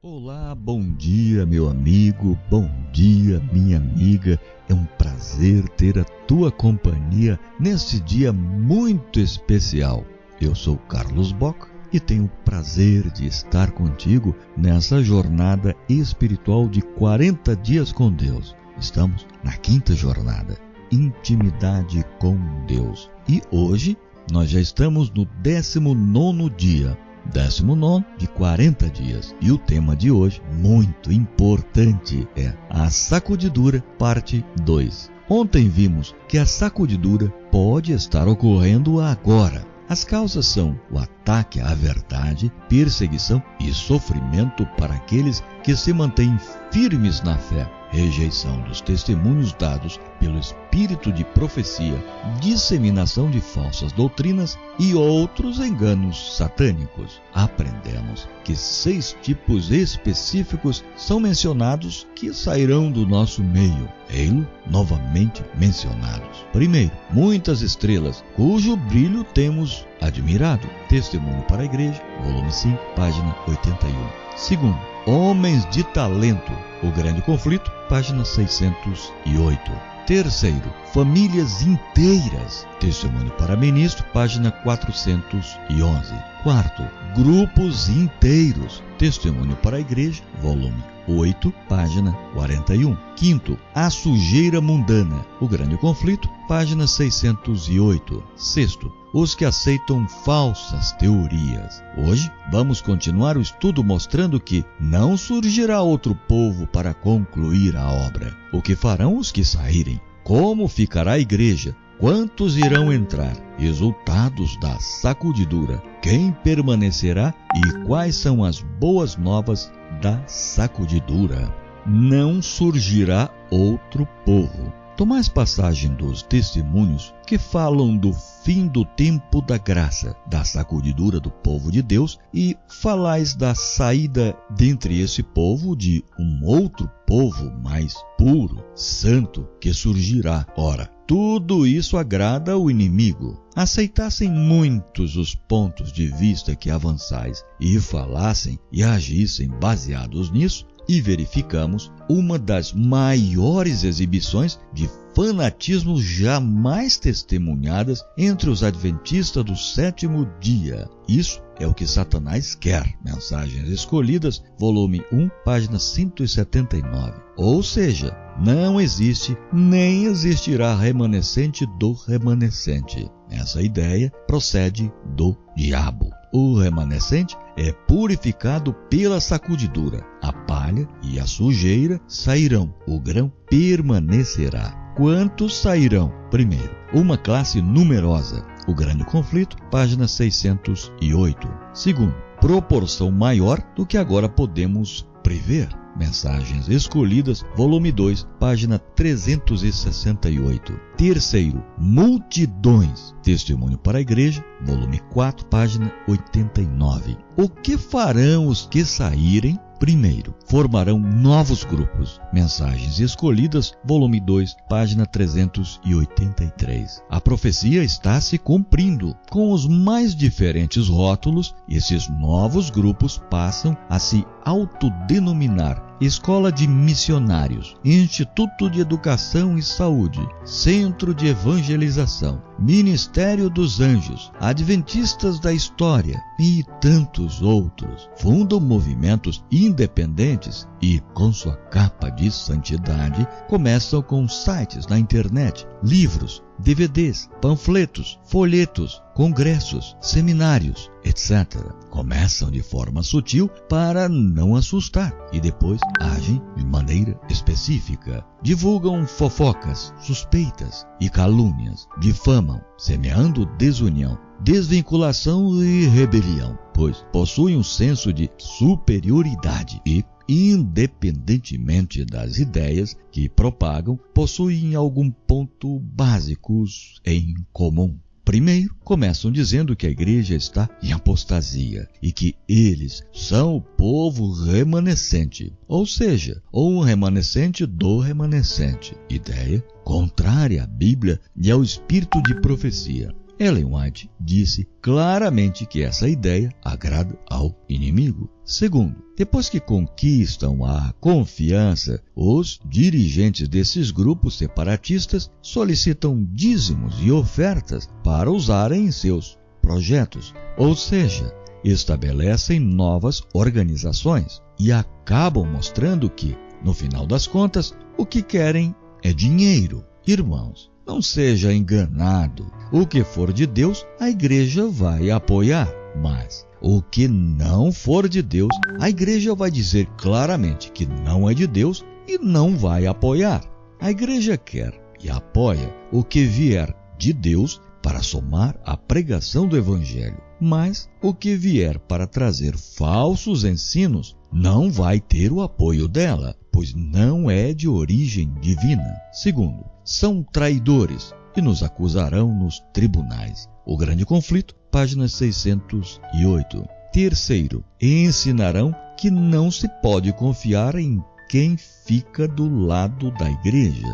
Olá, bom dia, meu amigo, bom dia, minha amiga. É um prazer ter a tua companhia neste dia muito especial. Eu sou Carlos Bock e tenho o prazer de estar contigo nessa jornada espiritual de 40 dias com Deus. Estamos na quinta jornada, Intimidade com Deus. E hoje nós já estamos no 19º dia. 19 de 40 dias. E o tema de hoje, muito importante, é a sacudidura, parte 2. Ontem vimos que a sacudidura pode estar ocorrendo agora. As causas são o ataque à verdade, perseguição e sofrimento para aqueles que se mantêm firmes na fé, rejeição dos testemunhos dados pelo espírito de profecia, disseminação de falsas doutrinas e outros enganos satânicos. Aprendemos que 6 tipos específicos são mencionados que sairão do nosso meio. Ei-lo novamente mencionados. Primeiro, muitas estrelas, cujo brilho temos admirado. Testemunho para a Igreja, volume 5, página 81. Segundo, homens de talento, o grande conflito, página 608. Terceiro, famílias inteiras, testemunho para ministro, página 411. Quarto, grupos inteiros, testemunho para a Igreja, volume 8, página 41. Quinto, a sujeira mundana, o grande conflito, página 608. Sexto, os que aceitam falsas teorias. Hoje vamos continuar o estudo mostrando que não surgirá outro povo para concluir a obra. O que farão os que saírem? Como ficará a igreja? Quantos irão entrar? Resultados da sacudidura. Quem permanecerá e quais são as boas novas da sacudidura? Não surgirá outro povo. Tomais passagem dos testemunhos que falam do fim do tempo da graça, da sacudidura do povo de Deus, e falais da saída dentre esse povo de um outro povo mais puro, santo, que surgirá. Ora, tudo isso agrada ao inimigo. Aceitassem muitos os pontos de vista que avançais e falassem e agissem baseados nisso, e verificamos uma das maiores exibições de fanatismo jamais testemunhadas entre os adventistas do 7º dia. Isso é o que Satanás quer. Mensagens Escolhidas, volume 1, página 179. Ou seja, não existe nem existirá remanescente do remanescente. Essa ideia procede do diabo. O remanescente é purificado pela sacudidura. A palha e a sujeira sairão, o grão permanecerá. Quantos sairão? Primeiro, uma classe numerosa, o grande conflito, página 608. Segundo, proporção maior do que agora podemos prever. Mensagens Escolhidas, volume 2, página 368. Terceiro, multidões, testemunho para a Igreja, volume 4, página 89. O que farão os que saírem? Primeiro, formarão novos grupos. Mensagens Escolhidas, volume 2, página 383. A profecia está se cumprindo. Com os mais diferentes rótulos, esses novos grupos passam a se autodenominar Escola de Missionários, Instituto de Educação e Saúde, Centro de Evangelização, Ministério dos Anjos, Adventistas da História e tantos outros. Fundam movimentos independentes e, com sua capa de santidade, começam com sites na internet, livros, DVDs, panfletos, folhetos, congressos, seminários, etc. Começam de forma sutil para não assustar e depois agem de maneira específica. Divulgam fofocas, suspeitas e calúnias, difamam, semeando desunião, desvinculação e rebelião, pois possuem um senso de superioridade e, independentemente das ideias que propagam, possuem algum ponto básicos em comum. Primeiro, começam dizendo que a igreja está em apostasia e que eles são o povo remanescente, ou seja, um remanescente do remanescente. Ideia contrária à Bíblia e ao espírito de profecia. Ellen White disse claramente que essa ideia agrada ao inimigo. Segundo, depois que conquistam a confiança, os dirigentes desses grupos separatistas solicitam dízimos e ofertas para usarem em seus projetos, ou seja, estabelecem novas organizações e acabam mostrando que, no final das contas, o que querem é dinheiro. Irmãos, não seja enganado. O que for de Deus, a igreja vai apoiar. Mas o que não for de Deus, a igreja vai dizer claramente que não é de Deus e não vai apoiar. A igreja quer e apoia o que vier de Deus para somar a pregação do Evangelho. Mas o que vier para trazer falsos ensinos não vai ter o apoio dela, pois não é de origem divina. Segundo, são traidores e nos acusarão nos tribunais. O Grande Conflito, página 608. Terceiro, ensinarão que não se pode confiar em quem fica do lado da igreja.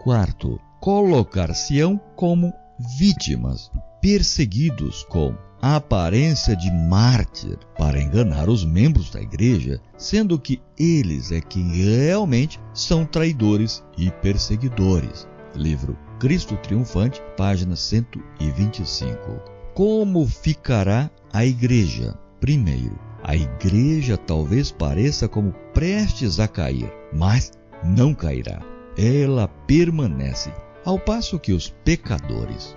Quarto, colocar-se-ão como vítimas, perseguidos com a aparência de mártir para enganar os membros da igreja, sendo que eles é que realmente são traidores e perseguidores. Livro Cristo Triunfante, página 125. Como ficará a igreja? Primeiro, a igreja talvez pareça como prestes a cair, mas não cairá. Ela permanece, ao passo que os pecadores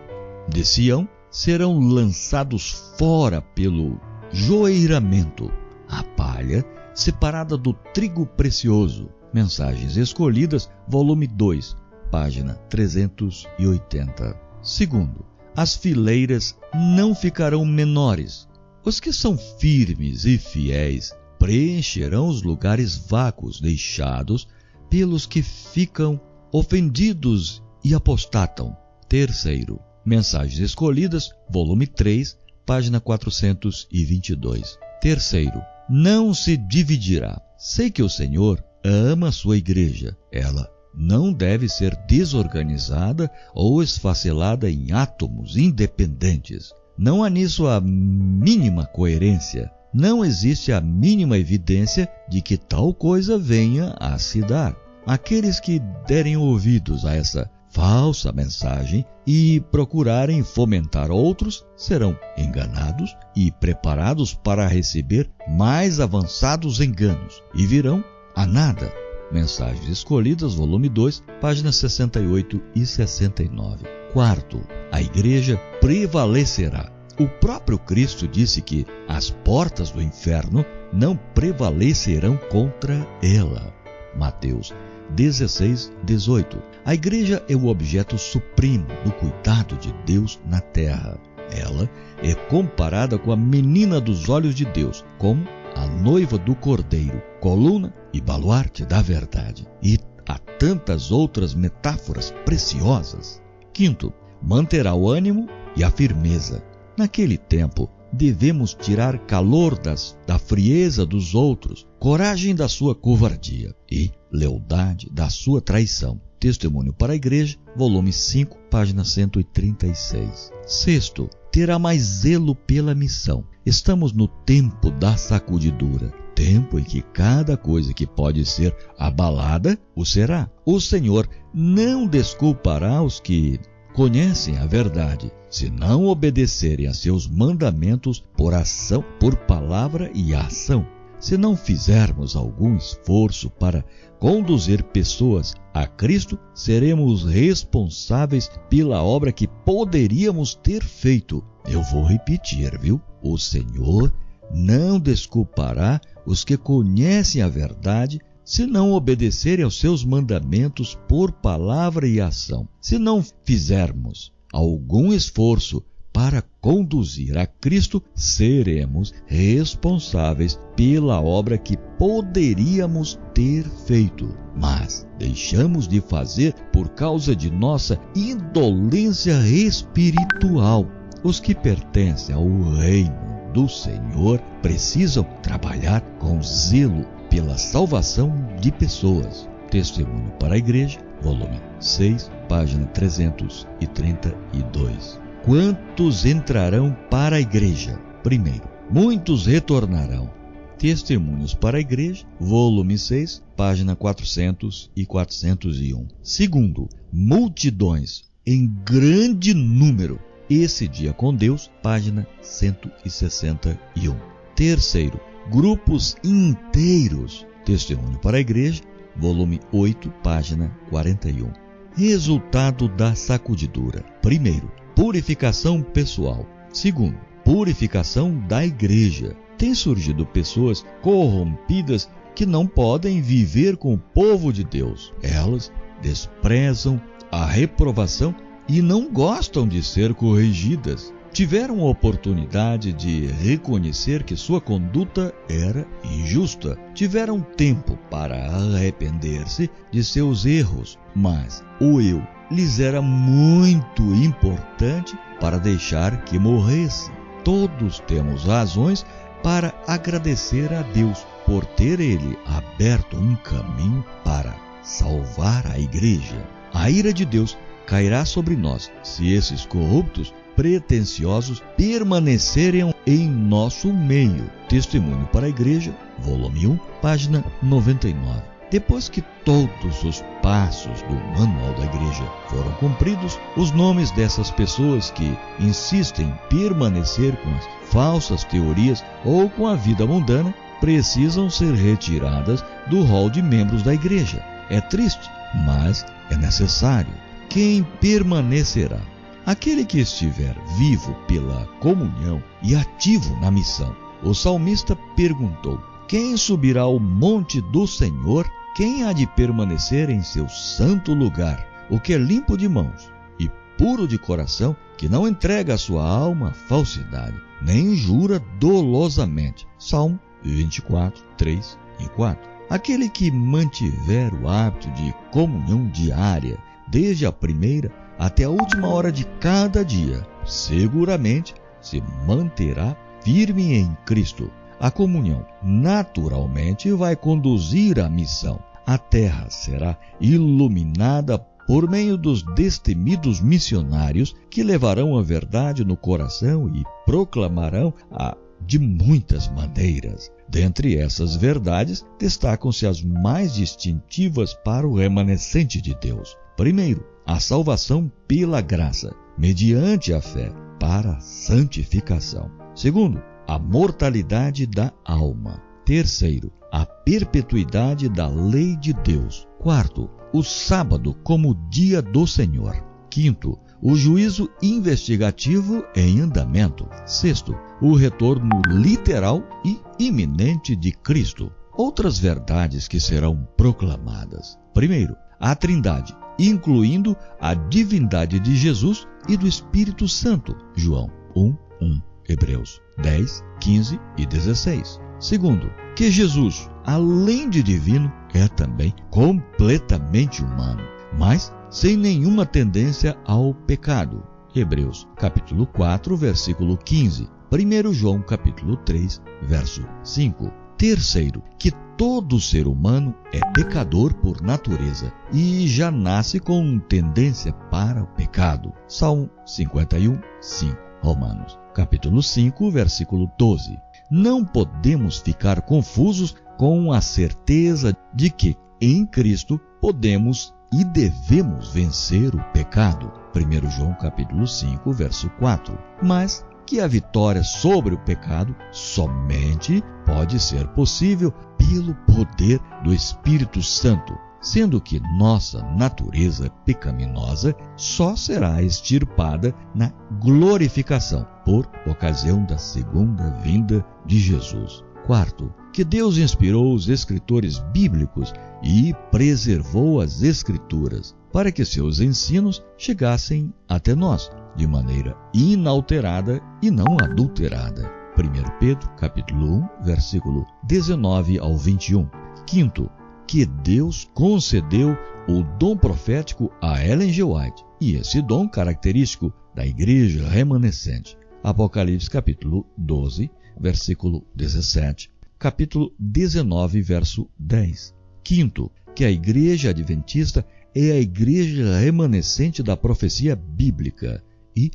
de Sião serão lançados fora pelo joeiramento, a palha separada do trigo precioso. Mensagens Escolhidas, volume 2, página 380. Segundo, as fileiras não ficarão menores. Os que são firmes e fiéis preencherão os lugares vácuos deixados pelos que ficam ofendidos e apostatam. Terceiro, Mensagens Escolhidas, volume 3, página 422. Terceiro, não se dividirá. Sei que o Senhor ama a sua igreja. Ela não deve ser desorganizada ou esfacelada em átomos independentes. Não há nisso a mínima coerência. Não existe a mínima evidência de que tal coisa venha a se dar. Aqueles que derem ouvidos a essa falsa mensagem e procurarem fomentar outros serão enganados e preparados para receber mais avançados enganos e virão a nada. Mensagens Escolhidas, volume 2, páginas 68 e 69. Quarto, a igreja prevalecerá. O próprio Cristo disse que as portas do inferno não prevalecerão contra ela. Mateus 16, 18. A igreja é o objeto supremo do cuidado de Deus na terra. Ela é comparada com a menina dos olhos de Deus, como a noiva do Cordeiro, coluna e baluarte da verdade. E há tantas outras metáforas preciosas. Quinto, manterá o ânimo e a firmeza. Naquele tempo, devemos tirar calor da frieza dos outros, coragem da sua covardia e lealdade da sua traição. Testemunho para a Igreja, volume 5, página 136. Sexto, terá mais zelo pela missão. Estamos no tempo da sacudidura, tempo em que cada coisa que pode ser abalada o será. O Senhor não desculpará os que conhecem a verdade, se não obedecerem a seus mandamentos por ação, por palavra e ação. Se não fizermos algum esforço para conduzir pessoas a Cristo, seremos responsáveis pela obra que poderíamos ter feito. Eu vou repetir, viu? O Senhor não desculpará os que conhecem a verdade, se não obedecerem aos seus mandamentos por palavra e ação. Se não fizermos algum esforço para conduzir a Cristo, seremos responsáveis pela obra que poderíamos ter feito, mas deixamos de fazer por causa de nossa indolência espiritual. Os que pertencem ao reino do Senhor precisam trabalhar com zelo pela salvação de pessoas. Testemunho para a Igreja, volume 6, página 332. quantos entrarão para a igreja? Primeiro, muitos retornarão. Testemunhos para a Igreja, volume 6, página 400 e 401. Segundo, multidões em grande número. Esse dia com Deus, página 161. Terceiro, grupos inteiros. Testemunho para a Igreja, volume 8, página 41. Resultado da sacudidura. Primeiro, purificação pessoal. Segundo, purificação da igreja. Tem surgido pessoas corrompidas que não podem viver com o povo de Deus. Elas desprezam a reprovação e não gostam de ser corrigidas. Tiveram a oportunidade de reconhecer que sua conduta era injusta. Tiveram tempo para arrepender-se de seus erros, mas o eu lhes era muito importante para deixar que morresse. Todos temos razões para agradecer a Deus por ter Ele aberto um caminho para salvar a igreja. A ira de Deus cairá sobre nós se esses corruptos pretensiosos permanecerem em nosso meio. Testemunho para a Igreja, volume 1, página 99. Depois que todos os passos do manual da igreja foram cumpridos, os nomes dessas pessoas que insistem em permanecer com as falsas teorias ou com a vida mundana precisam ser retiradas do rol de membros da igreja. É triste, mas é necessário. Quem permanecerá? Aquele que estiver vivo pela comunhão e ativo na missão. O salmista perguntou: quem subirá ao monte do Senhor? Quem há de permanecer em seu santo lugar? O que é limpo de mãos e puro de coração, que não entrega a sua alma à falsidade, nem jura dolosamente. Salmo 24, 3 e 4. Aquele que mantiver o hábito de comunhão diária, desde a primeira até a última hora de cada dia, seguramente se manterá firme em Cristo. A comunhão naturalmente vai conduzir à missão. A terra será iluminada por meio dos destemidos missionários que levarão a verdade no coração e proclamarão-a de muitas maneiras. Dentre essas verdades, destacam-se as mais distintivas para o remanescente de Deus. Primeiro, a salvação pela graça, mediante a fé, para a santificação. Segundo, a mortalidade da alma. Terceiro, a perpetuidade da lei de Deus. Quarto, o sábado como dia do Senhor. Quinto, o juízo investigativo em andamento. Sexto, o retorno literal e iminente de Cristo. Outras verdades que serão proclamadas. Primeiro, a Trindade, incluindo a divindade de Jesus e do Espírito Santo. João 1:1. Hebreus 10, 15 e 16. Segundo, que Jesus, além de divino, é também completamente humano, mas sem nenhuma tendência ao pecado. Hebreus capítulo 4, versículo 15. 1 João capítulo 3, verso 5. Terceiro, que todo ser humano é pecador por natureza e já nasce com tendência para o pecado. Salmo 51, 5. Romanos capítulo 5, versículo 12. Não podemos ficar confusos com a certeza de que em Cristo podemos e devemos vencer o pecado. 1 João capítulo 5, verso 4. Mas que a vitória sobre o pecado somente pode ser possível pelo poder do Espírito Santo, sendo que nossa natureza pecaminosa só será extirpada na glorificação, por ocasião da segunda vinda de Jesus. Quarto, que Deus inspirou os escritores bíblicos e preservou as Escrituras, para que seus ensinos chegassem até nós, de maneira inalterada e não adulterada. 1 Pedro, capítulo 1, versículo 19 ao 21. Quinto, que Deus concedeu o dom profético a Ellen G. White, e esse dom característico da igreja remanescente. Apocalipse capítulo 12, versículo 17, capítulo 19, verso 10. Quinto, que a igreja adventista é a igreja remanescente da profecia bíblica e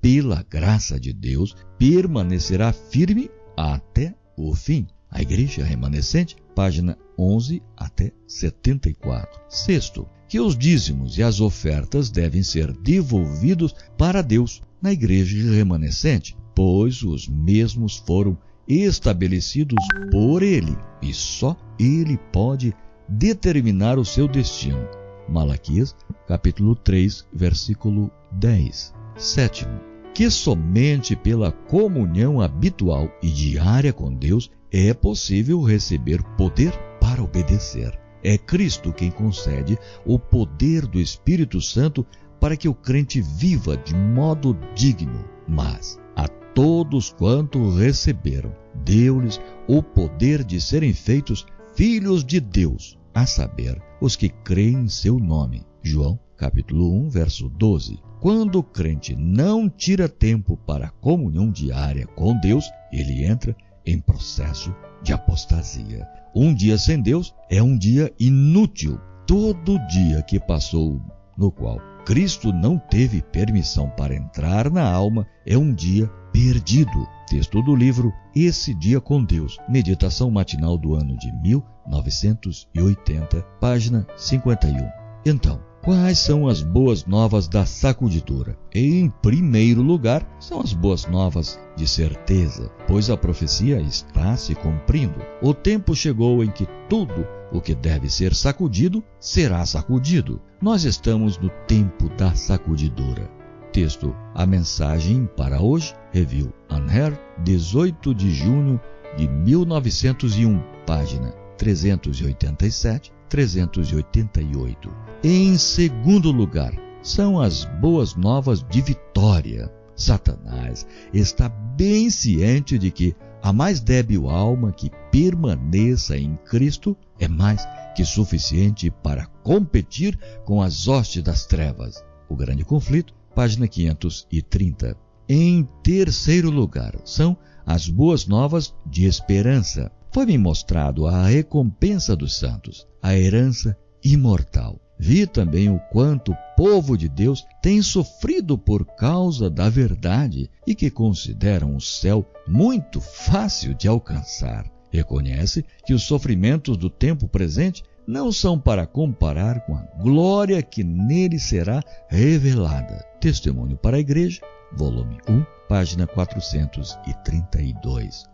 pela graça de Deus, permanecerá firme até o fim. A Igreja Remanescente, página 11 até 74. Sexto, que os dízimos e as ofertas devem ser devolvidos para Deus na Igreja Remanescente, pois os mesmos foram estabelecidos por Ele e só Ele pode determinar o seu destino. Malaquias, capítulo 3, versículo 10. Sétimo, que somente pela comunhão habitual e diária com Deus é possível receber poder para obedecer. É Cristo quem concede o poder do Espírito Santo para que o crente viva de modo digno, mas a todos quanto receberam, deu-lhes o poder de serem feitos filhos de Deus, a saber, os que creem em seu nome. João, capítulo 1, verso 12. Quando o crente não tira tempo para a comunhão diária com Deus, ele entra em processo de apostasia. Um dia sem Deus é um dia inútil. Todo dia que passou no qual Cristo não teve permissão para entrar na alma é um dia perdido. Texto do livro Esse Dia com Deus, meditação matinal do ano de 1980, página 51. Então, quais são as boas novas da sacudidura? Em primeiro lugar, são as boas novas de certeza, pois a profecia está se cumprindo. O tempo chegou em que tudo o que deve ser sacudido será sacudido. Nós estamos no tempo da sacudidura. Texto: A Mensagem para Hoje, Review and Hair, 18 de junho de 1901, página 387, 388. Em segundo lugar, são as boas novas de vitória. Satanás está bem ciente de que a mais débil alma que permaneça em Cristo é mais que suficiente para competir com as hostes das trevas. O Grande Conflito, página 530. Em terceiro lugar, são as boas novas de esperança. Foi-me mostrado a recompensa dos santos, a herança imortal. Vi também o quanto o povo de Deus tem sofrido por causa da verdade e que consideram o céu muito fácil de alcançar. Reconhece que os sofrimentos do tempo presente não são para comparar com a glória que nele será revelada. Testemunho para a Igreja, volume 1, página 432.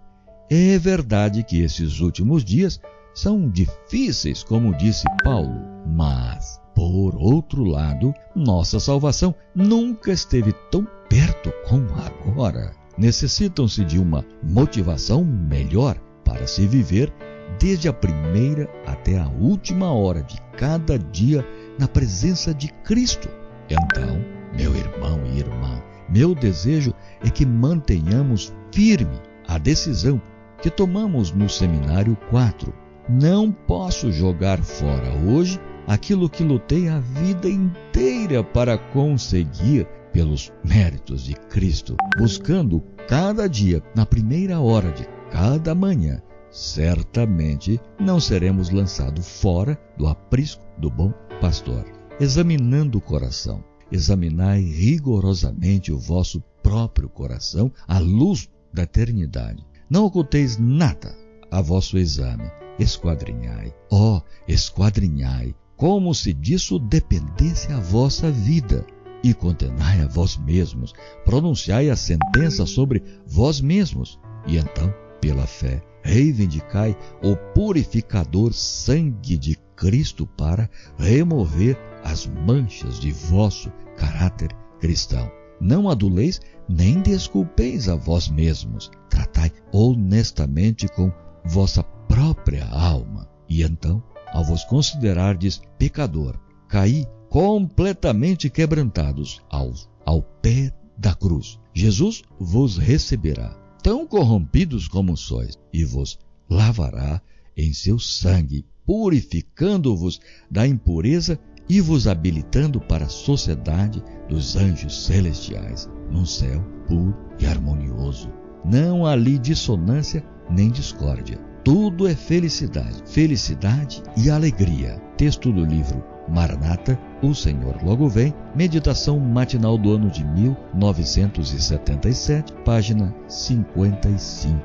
É verdade que esses últimos dias são difíceis, como disse Paulo, mas, por outro lado, nossa salvação nunca esteve tão perto como agora. Necessitam-se de uma motivação melhor para se viver desde a primeira até a última hora de cada dia na presença de Cristo. Então, meu irmão e irmã, meu desejo é que mantenhamos firme a decisão que tomamos no Seminário 4. Não posso jogar fora hoje aquilo que lutei a vida inteira para conseguir pelos méritos de Cristo, buscando cada dia, na primeira hora de cada manhã. Certamente não seremos lançados fora do aprisco do bom pastor. Examinando o coração, examinai rigorosamente o vosso próprio coração à luz da eternidade. Não oculteis nada a vosso exame. Esquadrinhai, esquadrinhai, como se disso dependesse a vossa vida, e condenai a vós mesmos, pronunciai a sentença sobre vós mesmos, e então, pela fé, reivindicai o purificador sangue de Cristo para remover as manchas de vosso caráter cristão. Não aduleis nem desculpeis a vós mesmos, tratai honestamente com vossa própria alma. E então, ao vos considerardes pecador, caí completamente quebrantados ao pé da cruz. Jesus vos receberá, tão corrompidos como sois, e vos lavará em seu sangue, purificando-vos da impureza e vos habilitando para a sociedade dos anjos celestiais, num céu puro e harmonioso. Não há ali dissonância nem discórdia, tudo é felicidade, felicidade e alegria. Texto do livro Maranata, o Senhor logo vem, meditação matinal do ano de 1977, página 55.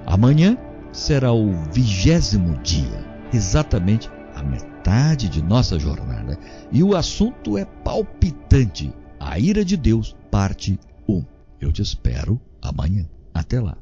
Amanhã será o 20º dia, exatamente a metade de nossa jornada, e o assunto é palpitante: a ira de Deus, parte 1. Eu te espero amanhã. Até lá.